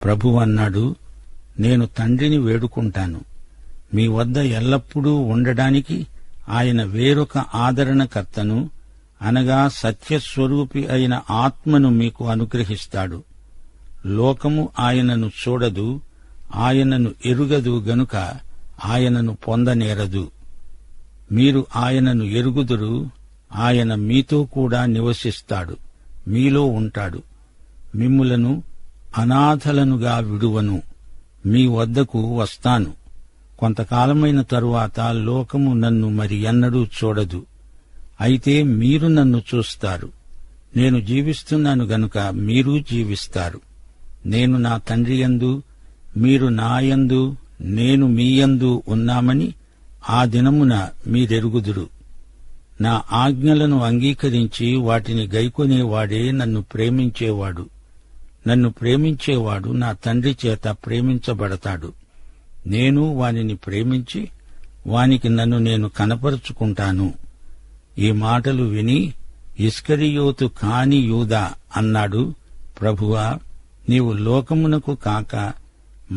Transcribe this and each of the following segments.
ప్రభువన్నాడు, నేను తండ్రిని వేడుకుంటాను, మీ వద్ద ఎల్లప్పుడూ ఉండడానికి ఆయన వేరొక ఆదరణకర్తను, అనగా సత్యస్వరూపి అయిన ఆత్మను మీకు అనుగ్రహిస్తాడు. లోకము ఆయనను చూడదు, ఆయనను ఎరుగదు గనుక ఆయనను పొందనేరదు. మీరు ఆయనను ఎరుగుదురు, ఆయన మీతో కూడా నివసిస్తాడు, మీలో ఉంటాడు. మిమ్ములను అనాథలనుగా విడువను, మీ వద్దకు వస్తాను. కొంతకాలమైన తరువాత లోకము నన్ను మరి ఎన్నడూ చూడదు, అయితే మీరు నన్ను చూస్తారు. నేను జీవిస్తున్నాను గనుక మీరూ జీవిస్తారు. నేను నా తండ్రి యందు, మీరు నాయందు, నేను మీయందు ఉన్నామని ఆ దినమున మీరెరుగుదురు. నా ఆజ్ఞలను అంగీకరించి వాటిని గైకొనేవాడే నన్ను ప్రేమించేవాడు. నన్ను ప్రేమించేవాడు నా తండ్రి చేత ప్రేమించబడతాడు. నేను వానిని ప్రేమించి వానికి నన్ను నేను కనపరుచుకుంటాను. ఈ మాటలు విని ఇస్కరియోతు కాని యూదా అన్నాడు, ప్రభువా, నీవు లోకమునకు కాక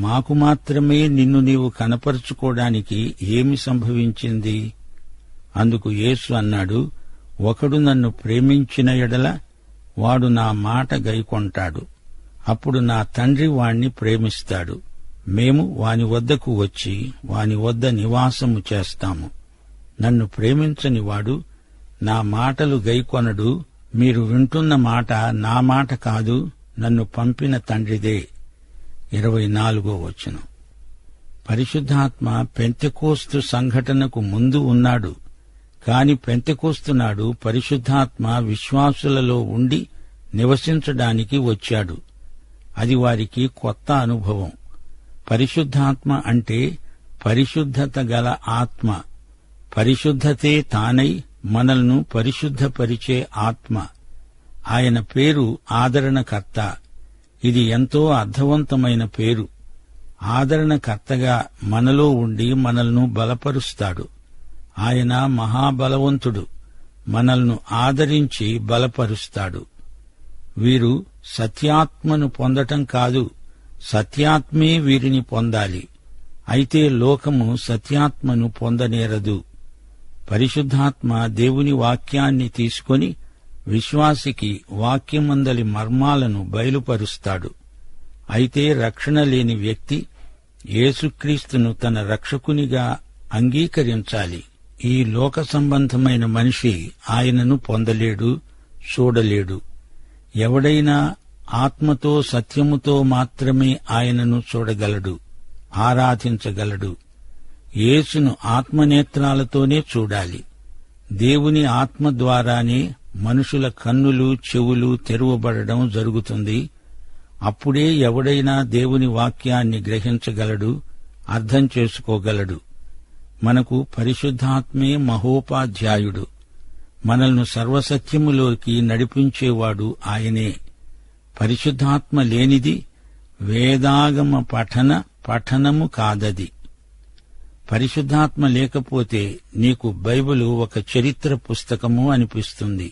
మాకు మాత్రమే నిన్ను నీవు కనపరుచుకోవడానికి ఏమి సంభవించింది? అందుకు యేసు అన్నాడు, ఒకడు నన్ను ప్రేమించిన ఎడల వాడు నా మాట గైకొంటాడు. అప్పుడు నా తండ్రి వాణ్ణి ప్రేమిస్తాడు. మేము వాని వద్దకు వచ్చి వాని వద్ద నివాసము చేస్తాము. నన్ను ప్రేమించని వాడు నా మాటలు గైకొనడు. మీరు వింటున్న మాట నా మాట కాదు, నన్ను పంపిన తండ్రిదే. 24వ వచనం. పరిశుద్ధాత్మ పెంతెకోస్తు సంఘటనకు ముందు ఉన్నాడు. కాని పెంతెకోస్తు నాడు పరిశుద్ధాత్మ విశ్వాసులలో ఉండి నివసించడానికి వచ్చాడు. అది వారికి కొత్త అనుభవం. పరిశుద్ధాత్మ అంటే పరిశుద్ధత గల ఆత్మ. పరిశుద్ధతే తానై మనల్ని పరిశుద్ధపరిచే ఆత్మ. ఆయన పేరు ఆదరణకర్త. ఇది ఎంతో అర్థవంతమైన పేరు. ఆదరణకర్తగా మనలో ఉండి మనల్ని బలపరుస్తాడు. ఆయన మహాబలవంతుడు, మనల్ని ఆదరించి బలపరుస్తాడు. వీరు సత్యాత్మను పొందటం కాదు, సత్యాత్మే వీరిని పొందాలి. అయితే లోకము సత్యాత్మను పొందనేరదు. పరిశుద్ధాత్మ దేవుని వాక్యాన్ని తీసుకొని విశ్వాసికి వాక్యమందలి మర్మాలను బయలుపరుస్తాడు. అయితే రక్షణ లేని వ్యక్తి యేసుక్రీస్తును తన రక్షకునిగా అంగీకరించాలి. ఈ లోక సంబంధమైన మనిషి ఆయనను పొందలేడు, చూడలేడు. ఎవడైనా ఆత్మతో సత్యముతో మాత్రమే ఆయనను చూడగలడు, ఆరాధించగలడు. యేసును ఆత్మనేత్రాలతోనే చూడాలి. దేవుని ఆత్మ ద్వారానే మనుషుల కన్నులు చెవులు తెరువబడడం జరుగుతుంది. అప్పుడే ఎవడైనా దేవుని వాక్యాన్ని గ్రహించగలడు, అర్థం చేసుకోగలడు. మనకు పరిశుద్ధాత్మే మహోపాధ్యాయుడు. మనల్ని సర్వసత్యములోకి నడిపించేవాడు ఆయనే. పరిశుద్ధాత్మ లేనిది వేదాగమ పఠనము కాదది. పరిశుద్ధాత్మ లేకపోతే నీకు బైబిలు ఒక చరిత్ర పుస్తకము అనిపిస్తుంది.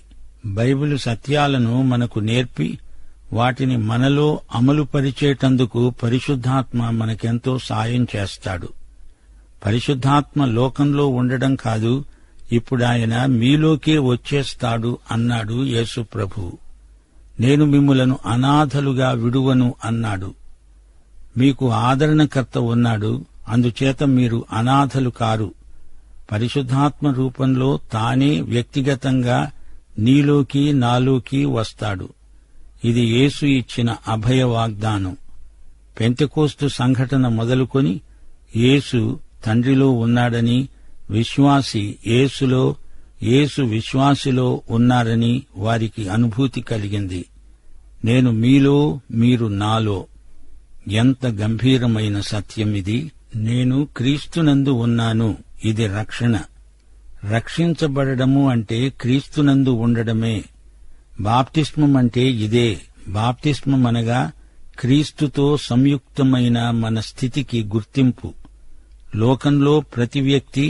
బైబిలు సత్యాలను మనకు నేర్పి వాటిని మనలో అమలుపరిచేటందుకు పరిశుద్ధాత్మ మనకెంతో సాయం చేస్తాడు. పరిశుద్ధాత్మ లోకంలో ఉండడం కాదు, ఇప్పుడాయన మీలోకే వచ్చేస్తాడు అన్నాడు యేసు ప్రభువు. నేను మిమ్ములను అనాథలుగా విడువను అన్నాడు. మీకు ఆదరణకర్త ఉన్నాడు, అందుచేత మీరు అనాథలు కారు. పరిశుద్ధాత్మ రూపంలో తానే వ్యక్తిగతంగా నీలోకి నాలోకి వస్తాడు. ఇది యేసు ఇచ్చిన అభయ వాగ్దానం. పెంతెకోస్తు సంఘటన మొదలుకొని యేసు తండ్రిలో ఉన్నాడని, విశ్వాసి యేసులో, యేసు విశ్వాసిలో ఉన్నారని వారికి అనుభూతి కలిగింది. నేను మీలో, మీరు నాలో. ఎంత గంభీరమైన సత్యమిది! నేను క్రీస్తునందు ఉన్నాను. ఇది రక్షణ. రక్షించబడము అంటే క్రీస్తునందు ఉండడమే. బాప్తిస్మం అంటే ఇదే. బాప్తిస్మం అనగా క్రీస్తుతో సంయుక్తమైన మన స్థితికి గుర్తింపు. లోకంలో ప్రతి వ్యక్తి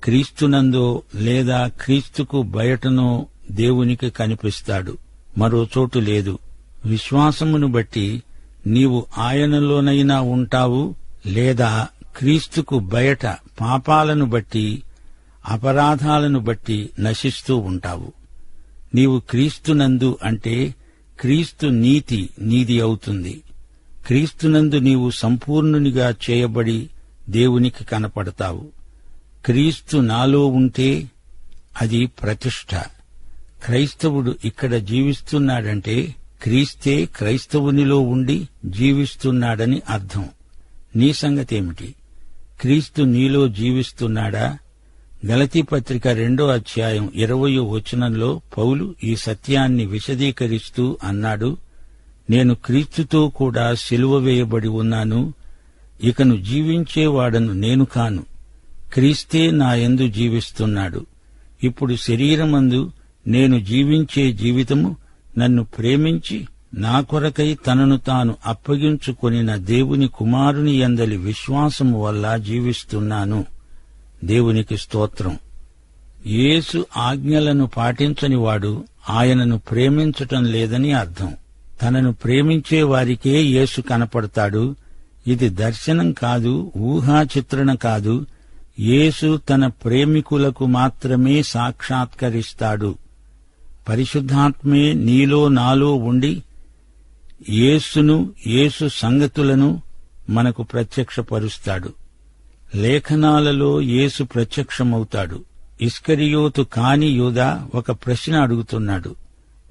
క్రీస్తునందో లేదా క్రీస్తుకు బయటనో దేవునికి కనిపిస్తాడు, మరో చోటు లేదు. విశ్వాసమును బట్టి నీవు ఆయనలోనైనా ఉంటావు, లేదా క్రీస్తుకు బయట పాపాలను బట్టి అపరాధాలను బట్టి నశిస్తూ ఉంటావు. నీవు క్రీస్తునందు అంటే క్రీస్తు నీతి నీది అవుతుంది. క్రీస్తునందు నీవు సంపూర్ణునిగా చేయబడి దేవునికి కనపడతావు. క్రీస్తు నాలో ఉంటే అది ప్రతిష్ఠ. క్రైస్తవుడు ఇక్కడ జీవిస్తున్నాడంటే క్రీస్తే క్రైస్తవునిలో ఉండి జీవిస్తున్నాడని అర్థం. నీ సంగతేమిటి? క్రీస్తు నీలో జీవిస్తున్నాడా? గలతీ పత్రిక 2వ అధ్యాయం 20వ వచనంలో పౌలు ఈ సత్యాన్ని విశదీకరిస్తూ అన్నాడు, నేను క్రీస్తుతో కూడా సిలువ వేయబడి ఉన్నాను. ఇకను జీవించేవాడను నేను కాను, క్రీస్తే నాయందు జీవిస్తున్నాడు. ఇప్పుడు శరీరమందు నేను జీవించే జీవితము నన్ను ప్రేమించి నా కొరకై తనను తాను అప్పగించుకొనిన దేవుని కుమారుని యందలి విశ్వాసము వల్ల జీవిస్తున్నాను. దేవునికి స్తోత్రం. యేసు ఆజ్ఞలను పాటించనివాడు ఆయనను ప్రేమించటం లేదని అర్థం. తనను ప్రేమించే వారికే యేసు కనపడతాడు. ఇది దర్శనం కాదు, ఊహా చిత్రణ కాదు. యేసు తన ప్రేమికులకు మాత్రమే సాక్షాత్కరిస్తాడు. పరిశుద్ధాత్మే నీలో నాలో ఉండి యేసును, యేసు సంగతులను మనకు ప్రత్యక్షపరుస్తాడు. లేఖనాలలో యేసు ప్రత్యక్షమవుతాడు. ఇస్కరియోతు కాని యూదా ఒక ప్రశ్న అడుగుతున్నాడు,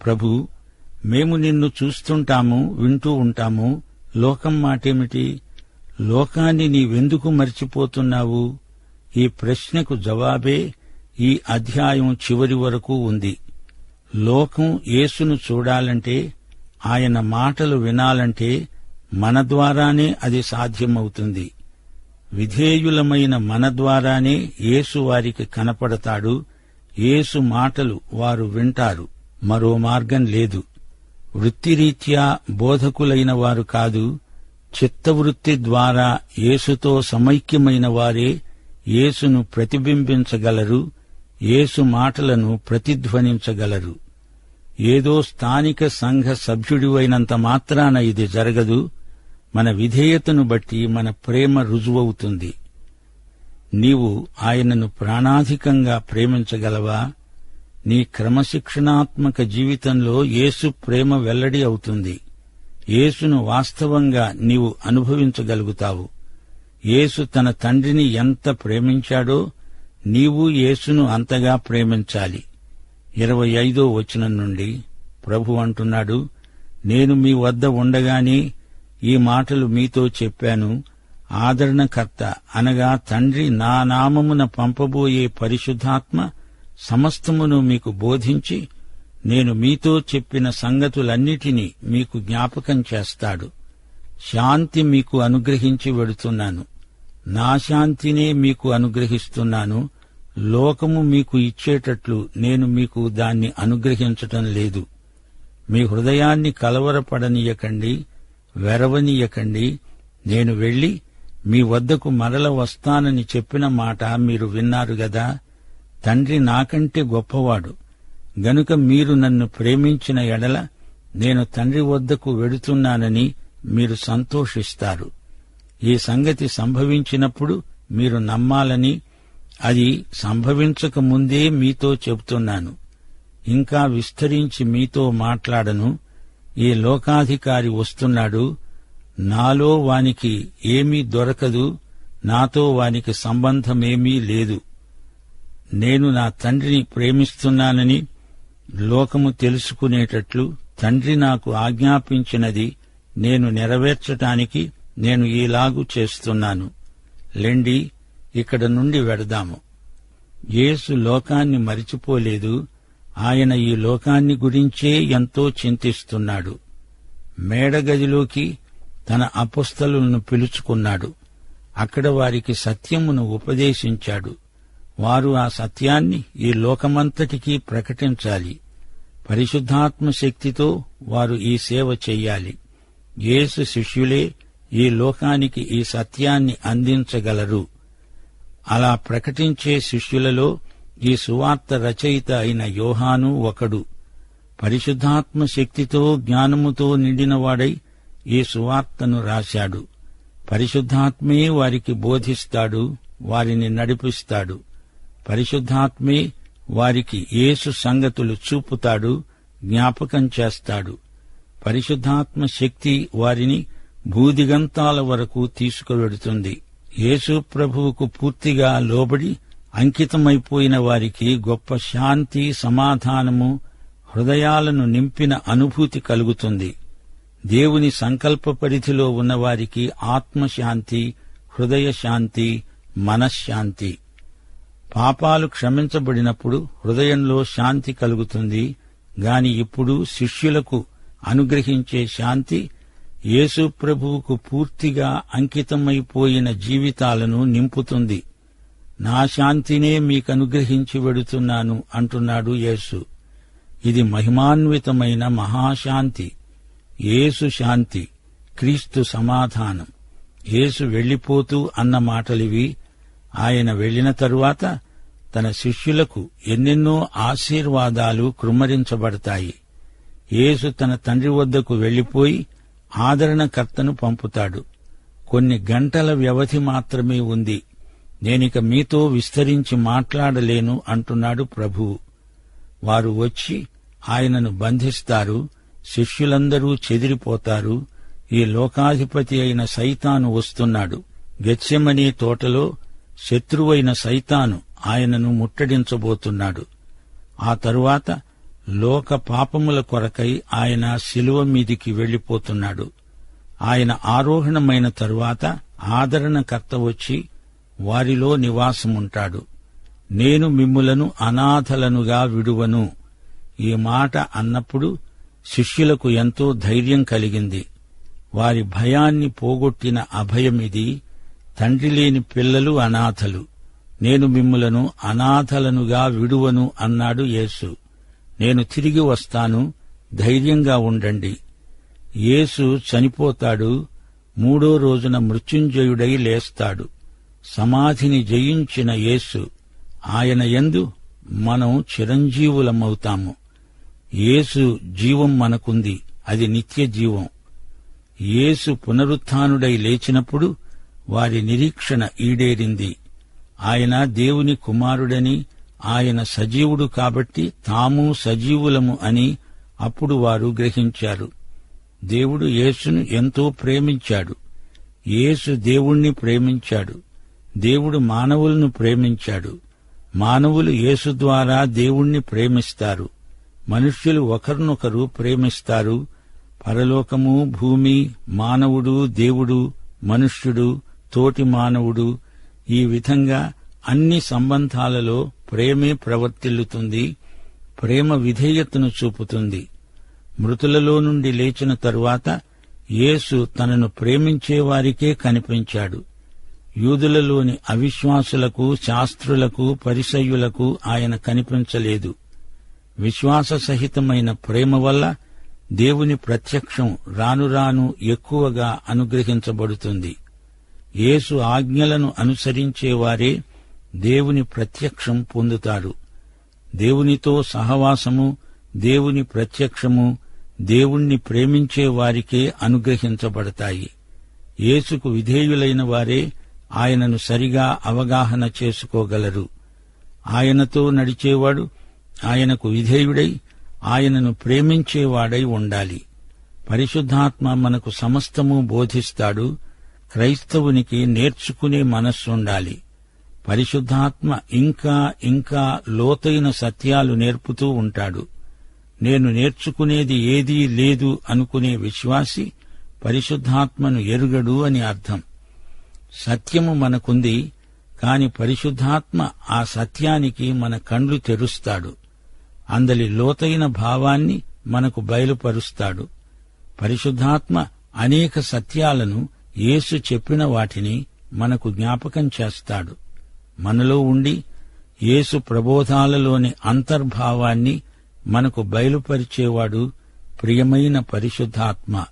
ప్రభూ, మేము నిన్ను చూస్తుంటాము, వింటూ ఉంటాము. లోకం మాటేమిటి? లోకాన్ని నీవెందుకు మర్చిపోతున్నావు? ఈ ప్రశ్నకు జవాబే ఈ అధ్యాయం చివరి వరకు ఉంది. లోకం యేసును చూడాలంటే, ఆయన మాటలు వినాలంటే మన ద్వారానే అది సాధ్యమవుతుంది. విధేయులమైన మన ద్వారానే యేసు వారికి కనపడతాడు. యేసు మాటలు వారు వింటారు. మరో మార్గం లేదు. వృత్తిరీత్యా బోధకులైన వారు కాదు, చిత్తవృత్తి ద్వారా యేసుతో సమైక్యమైన వారే యేసును ప్రతిబింబించగలరు, యేసు మాటలను ప్రతిధ్వనించగలరు. ఏదో స్థానిక సంఘ సభ్యుడివైనంత మాత్రాన ఇది జరగదు. మన విధేయతను బట్టి మన ప్రేమ రుజువవుతుంది. నీవు ఆయనను ప్రాణాధికంగా ప్రేమించగలవా? నీ క్రమశిక్షణాత్మక జీవితంలో యేసు ప్రేమ వెల్లడి అవుతుంది. యేసును వాస్తవంగా నీవు అనుభవించగలుగుతావు. యేసు తన తండ్రిని ఎంత ప్రేమించాడో నీవు యేసును అంతగా ప్రేమించాలి. 25వ వచనం నుండి ప్రభు అంటున్నాడు, నేను మీ వద్ద ఉండగానే ఈ మాటలు మీతో చెప్పాను. ఆదరణకర్త అనగా తండ్రి నా నామమున పంపబోయే పరిశుద్ధాత్మ సమస్తమును మీకు బోధించి నేను మీతో చెప్పిన సంగతులన్నిటినీ మీకు జ్ఞాపకం చేస్తాడు. శాంతి మీకు అనుగ్రహించి వెడుతున్నాను. నా శాంతినే మీకు అనుగ్రహిస్తున్నాను. లోకము మీకు ఇచ్చేటట్లు నేను మీకు దాన్ని అనుగ్రహించటం లేదు. మీ హృదయాన్ని కలవరపడనీయకండి, వెరవనీయకండి. నేను వెళ్లి మీ వద్దకు మరల వస్తానని చెప్పిన మాట మీరు విన్నారు గదా. తండ్రి నాకంటే గొప్పవాడు గనుక మీరు నన్ను ప్రేమించిన ఎడల నేను తండ్రి వద్దకు వెడుతున్నానని మీరు సంతోషిస్తారు. ఈ సంగతి సంభవించినప్పుడు మీరు నమ్మాలని అది సంభవించక ముందే మీతో చెబుతున్నాను. ఇంకా విస్తరించి మీతో మాట్లాడను. ఈ లోకాధికారి వస్తున్నాడు. నాలో వానికి ఏమీ దొరకదు, నాతో వానికి సంబంధమేమీ లేదు. నేను నా తండ్రిని ప్రేమిస్తున్నానని లోకము తెలుసుకునేటట్లు తండ్రి నాకు ఆజ్ఞాపించినది నేను నెరవేర్చటానికి నేను ఈలాగు చేస్తున్నాను. లెండి, ఇక్కడ నుండి వెడదాము. యేసు లోకాన్ని మరిచిపోలేదు. ఆయన ఈ లోకాన్ని గురించే ఎంతో చింతిస్తున్నాడు. మేడగదిలోకి తన అపొస్తలులను పిలుచుకున్నాడు. అక్కడ వారికి సత్యమును ఉపదేశించాడు. వారు ఆ సత్యాన్ని ఈ లోకమంతటికీ ప్రకటించాలి. పరిశుద్ధాత్మ శక్తితో వారు ఈ సేవ చెయ్యాలి. యేసు శిష్యులే ఈ లోకానికి ఈ సత్యాన్ని అందించగలరు. అలా ప్రకటించే శిష్యులలో ఈ సువార్త రచయిత అయిన యోహాను ఒకడు. పరిశుద్ధాత్మ శక్తితో జ్ఞానముతో నిండినవాడై ఈ సువార్తను రాశాడు. పరిశుద్ధాత్మే వారికి బోధిస్తాడు, వారిని నడిపిస్తాడు. పరిశుద్ధాత్మే వారికి యేసు సంగతులు చూపుతాడు, జ్ఞాపకం చేస్తాడు. పరిశుద్ధాత్మ శక్తి వారిని భూదిగంతాల వరకు తీసుకువెడుతుంది. యేసు ప్రభువుకు పూర్తిగా లోబడి అంకితమైపోయిన వారికి గొప్ప శాంతి, సమాధానము, హృదయాలను నింపిన అనుభూతి కలుగుతుంది. దేవుని సంకల్ప పరిధిలో ఉన్నవారికి ఆత్మశాంతి, హృదయశాంతి, మనశ్శాంతి. పాపాలు క్షమించబడినప్పుడు హృదయంలో శాంతి కలుగుతుంది. గాని ఇప్పుడు శిష్యులకు అనుగ్రహించే శాంతి యేసు ప్రభువుకు పూర్తిగా అంకితమైపోయిన జీవితాలను నింపుతుంది. నా శాంతినే మీకనుగ్రహించి వెడుతున్నాను అంటున్నాడు యేసు. ఇది మహిమాన్వితమైన మహాశాంతి. యేసు శాంతి, క్రీస్తు సమాధానం. యేసు వెళ్లిపోతూ అన్న మాటలివి. ఆయన వెళ్లిన తరువాత తన శిష్యులకు ఎన్నెన్నో ఆశీర్వాదాలు కృమ్మరించబడతాయి. యేసు తన తండ్రి వద్దకు వెళ్లిపోయి ఆదరణకర్తను పంపుతాడు. కొన్ని గంటల వ్యవధి మాత్రమే ఉంది. నేనిక మీతో విస్తరించి మాట్లాడలేను అంటున్నాడు ప్రభువు. వారు వచ్చి ఆయనను బంధిస్తారు. శిష్యులందరూ చెదిరిపోతారు. ఈ లోకాధిపతి అయిన సైతాను వస్తున్నాడు. గెత్సెమనీ తోటలో శత్రువైన సైతాను ఆయనను ముట్టడించబోతున్నాడు. ఆ తరువాత లోక పాపముల కొరకై ఆయన శిలువ మీదికి వెళ్లిపోతున్నాడు. ఆయన ఆరోహణమైన తరువాత ఆదరణకర్త వచ్చి వారిలో నివాసముంటాడు. నేను మిమ్ములను అనాథలనుగా విడువను. ఈ మాట అన్నప్పుడు శిష్యులకు ఎంతో ధైర్యం కలిగింది. వారి భయాన్ని పోగొట్టిన అభయమిది. తండ్రి లేని పిల్లలు అనాథలు. నేను మిమ్ములను అనాథలనుగా విడువను అన్నాడు యేసు. నేను తిరిగి వస్తాను, ధైర్యంగా ఉండండి. యేసు చనిపోతాడు, మూడో రోజున మృత్యుంజయుడై లేస్తాడు. సమాధిని జయించిన యేసు, ఆయన యందు మనం చిరంజీవులమవుతాము. యేసు జీవం మనకుంది, అది నిత్య జీవం. యేసు పునరుత్థానుడై లేచినప్పుడు వారి నిరీక్షణ ఈడేరింది. ఆయన దేవుని కుమారుడని, ఆయన సజీవుడు కాబట్టి తాము సజీవులము అని అప్పుడు వారు గ్రహించారు. దేవుడు యేసును ఎంతో ప్రేమించాడు. యేసు దేవుణ్ణి ప్రేమించాడు. దేవుడు మానవులను ప్రేమించాడు. మానవులు యేసు ద్వారా దేవుణ్ణి ప్రేమిస్తారు. మనుష్యులు ఒకరినొకరు ప్రేమిస్తారు. పరలోకము, భూమి, మానవుడు, దేవుడు, మనుష్యుడు, తోటి మానవుడు, ఈ విధంగా అన్ని సంబంధాలలో ప్రేమే ప్రవర్తిల్లుతుంది. ప్రేమ విధేయతను చూపుతుంది. మృతులలో నుండి లేచిన తరువాత యేసు తనను ప్రేమించేవారికే కనిపించాడు. యూదులలోని అవిశ్వాసులకు, శాస్త్రులకు, పరిసయ్యులకు ఆయన కనిపించలేదు. విశ్వాస సహితమైన ప్రేమ వల్ల దేవుని ప్రత్యక్షం రానురాను ఎక్కువగా అనుగ్రహించబడుతుంది. యేసు ఆజ్ఞలను అనుసరించేవారే దేవుని ప్రత్యక్షం పొందుతారు. దేవునితో సహవాసము, దేవుని ప్రత్యక్షము దేవుణ్ణి ప్రేమించే వారికే అనుగ్రహించబడతాయి. యేసుకు విధేయులైన వారే ఆయనను సరిగా అవగాహన చేసుకోగలరు. ఆయనతో నడిచేవాడు ఆయనకు విధేయుడై ఆయనను ప్రేమించేవాడై ఉండాలి. పరిశుద్ధాత్మ మనకు సమస్తము బోధిస్తాడు. క్రైస్తవునికి నేర్చుకునే మనస్సుండాలి. పరిశుద్ధాత్మ ఇంకా ఇంకా లోతైన సత్యాలు నేర్పుతూ ఉంటాడు. నేను నేర్చుకునేది ఏదీ లేదు అనుకునే విశ్వాసి పరిశుద్ధాత్మను ఎరుగడు అని అర్థం. సత్యము మనకుంది, కాని పరిశుద్ధాత్మ ఆ సత్యానికి మన కండ్లు తెరుస్తాడు. అందలి లోతైన భావాన్ని మనకు బయలుపరుస్తాడు. పరిశుద్ధాత్మ అనేక సత్యాలను యేసు చెప్పిన వాటిని మనకు జ్ఞాపకం చేస్తాడు. మనలో ఉండి యేసు ప్రబోధాలలోని అంతర్భావాన్ని మనకు బయలుపరిచేవాడు ప్రియమైన పరిశుద్ధాత్మ.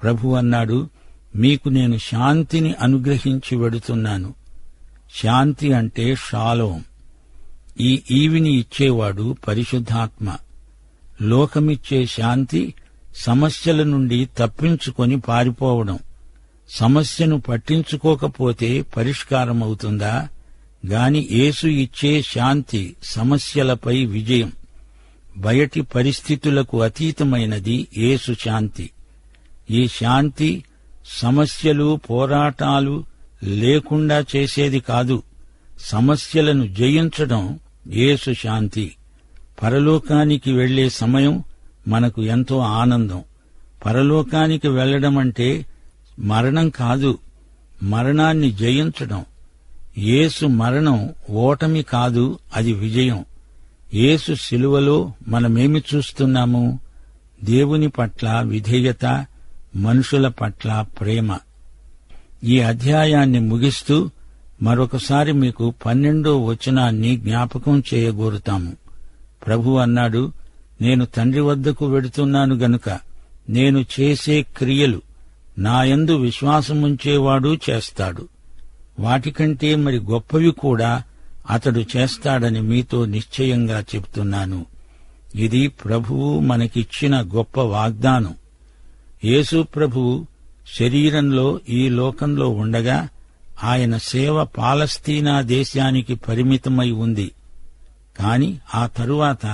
ప్రభు అన్నాడు, మీకు నేను శాంతిని అనుగ్రహించి వెడుతున్నాను. శాంతి అంటే షాలోం. ఈ ఈవిని ఇచ్చేవాడు పరిశుద్ధాత్మ. లోకమిచ్చే శాంతి సమస్యల నుండి తప్పించుకొని పారిపోవడం. సమస్యను పట్టించుకోకపోతే పరిష్కారమవుతుందా? గాని యేసు ఇచ్చే శాంతి సమస్యలపై విజయం. బయటి పరిస్థితులకు అతీతమైనది యేసు శాంతి. ఈ శాంతి సమస్యలు, పోరాటాలు లేకుండా చేసేది కాదు. సమస్యలను జయించడం యేసు శాంతి. పరలోకానికి వెళ్లే సమయం మనకు ఎంతో ఆనందం. పరలోకానికి వెళ్లడమంటే మరణం కాదు, మరణాన్ని జయించడం. యేసు మరణం ఓటమి కాదు, అది విజయం. యేసు శిలువలో మనమేమి చూస్తున్నాము? దేవుని పట్ల విధేయత, మనుషుల పట్ల ప్రేమ. ఈ అధ్యాయాన్ని ముగిస్తూ మరొకసారి మీకు 12వ వచనాన్ని జ్ఞాపకం చేయగోరుతాము. ప్రభు అన్నాడు, నేను తండ్రి వద్దకు వెడుతున్నాను గనుక నేను చేసే క్రియలు నాయందు విశ్వాసముంచేవాడు చేస్తాడు. వాటికంటే మరి గొప్పవి కూడా అతడు చేస్తాడని మీతో నిశ్చయంగా చెప్తున్నాను. ఇది ప్రభువు మనకిచ్చిన గొప్ప వాగ్దానం. యేసు ప్రభువు శరీరంలో ఈ లోకంలో ఉండగా ఆయన సేవ పాలస్తీనా దేశానికి పరిమితమై ఉంది. కాని ఆ తరువాత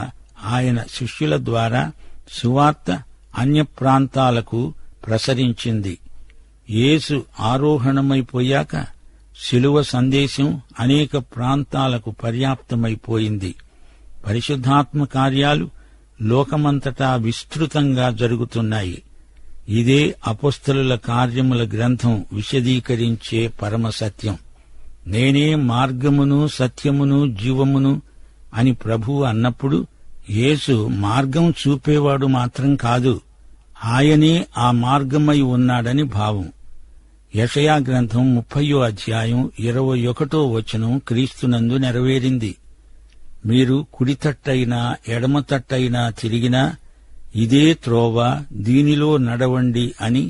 ఆయన శిష్యుల ద్వారా సువార్త అన్య ప్రాంతాలకు ప్రసరించింది. యేసు ఆరోహణమైపోయాక శిలువ సందేశం అనేక ప్రాంతాలకు పర్యాప్తమైపోయింది. పరిశుద్ధాత్మ కార్యాలు లోకమంతటా విస్తృతంగా జరుగుతున్నాయి. ఇదే అపొస్తలుల కార్యముల గ్రంథం విశదీకరించే పరమసత్యం. నేనే మార్గమును, సత్యమును, జీవమును అని ప్రభువు అన్నప్పుడు యేసు మార్గం చూపేవాడు మాత్రం కాదు, ఆయనే ఆ మార్గమై ఉన్నాడని భావం. యెషయా గ్రంథం 30వ అధ్యాయం 21వ వచనం క్రీస్తునందు నెరవేరింది. మీరు కుడితట్టైనా ఎడమతట్టైనా తిరిగినా ఇదే త్రోవ, దీనిలో నడవండి అని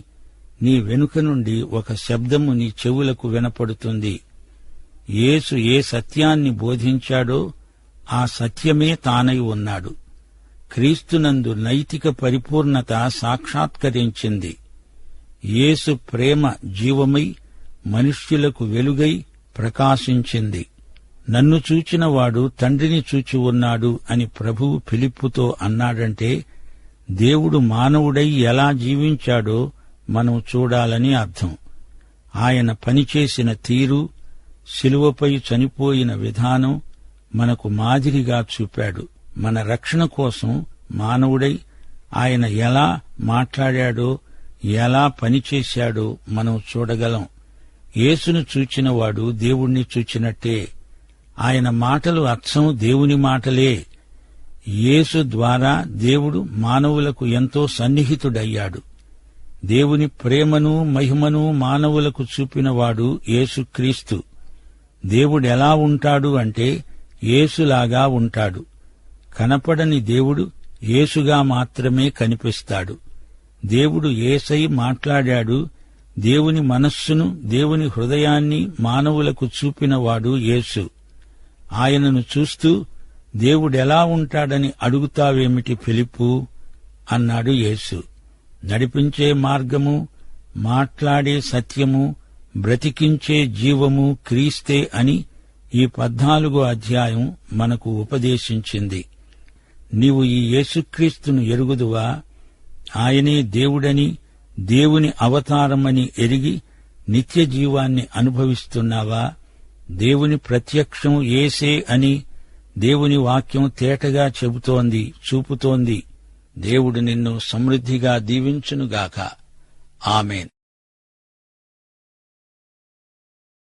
నీ వెనుక నుండి ఒక శబ్దము నీ చెవులకు వినపడుతుంది. యేసు ఏ సత్యాన్ని బోధించాడో ఆ సత్యమే తానై ఉన్నాడు. క్రీస్తునందు నైతిక పరిపూర్ణత సాక్షాత్కరించింది. యేసు ప్రేమ జీవమై మనుష్యులకు వెలుగై ప్రకాశించింది. నన్ను చూచినవాడు తండ్రిని చూచి ఉన్నాడు అని ప్రభువు ఫిలిప్పుతో అన్నాడంటే దేవుడు మానవుడై ఎలా జీవించాడో మనం చూడాలని అర్థం. ఆయన పనిచేసిన తీరు, శిలువపై చనిపోయిన విధానం మనకు మాదిరిగా చూపాడు. మన రక్షణ కోసం మానవుడై ఆయన ఎలా మాట్లాడాడో, ఎలా పనిచేశాడో మనం చూడగలం. యేసును చూచినవాడు దేవుణ్ణి చూచినట్టే. ఆయన మాటలు అచ్చం దేవుని మాటలే. యేసు ద్వారా దేవుడు మానవులకు ఎంతో సన్నిహితుడయ్యాడు. దేవుని ప్రేమను, మహిమను మానవులకు చూపినవాడు యేసుక్రీస్తు. దేవుడెలా ఉంటాడు అంటే యేసులాగా ఉంటాడు. కనపడని దేవుడు యేసుగా మాత్రమే కనిపిస్తాడు. దేవుడు యేసై మాట్లాడాడు. దేవుని మనస్సును, దేవుని హృదయాన్ని మానవులకు చూపినవాడు యేసు. ఆయనను చూస్తూ దేవుడెలా ఉంటాడని అడుగుతావేమిటి ఫిలిప్పు అన్నాడు యేసు. నడిపించే మార్గము, మాట్లాడే సత్యము, బ్రతికించే జీవము క్రీస్తే అని ఈ 14వ అధ్యాయం మనకు ఉపదేశించింది. నీవు ఈ యేసుక్రీస్తును ఎరుగుదువా? ఆయనే దేవుడని, దేవుని అవతారమని ఎరిగి నిత్య జీవాన్ని అనుభవిస్తున్నావా? దేవుని ప్రత్యక్షం యేసే అని దేవుని వాక్యం తేటగా చెబుతోంది, చూపుతోంది. దేవుడు నిన్ను సమృద్ధిగా దీవించునుగాక. ఆమేన్.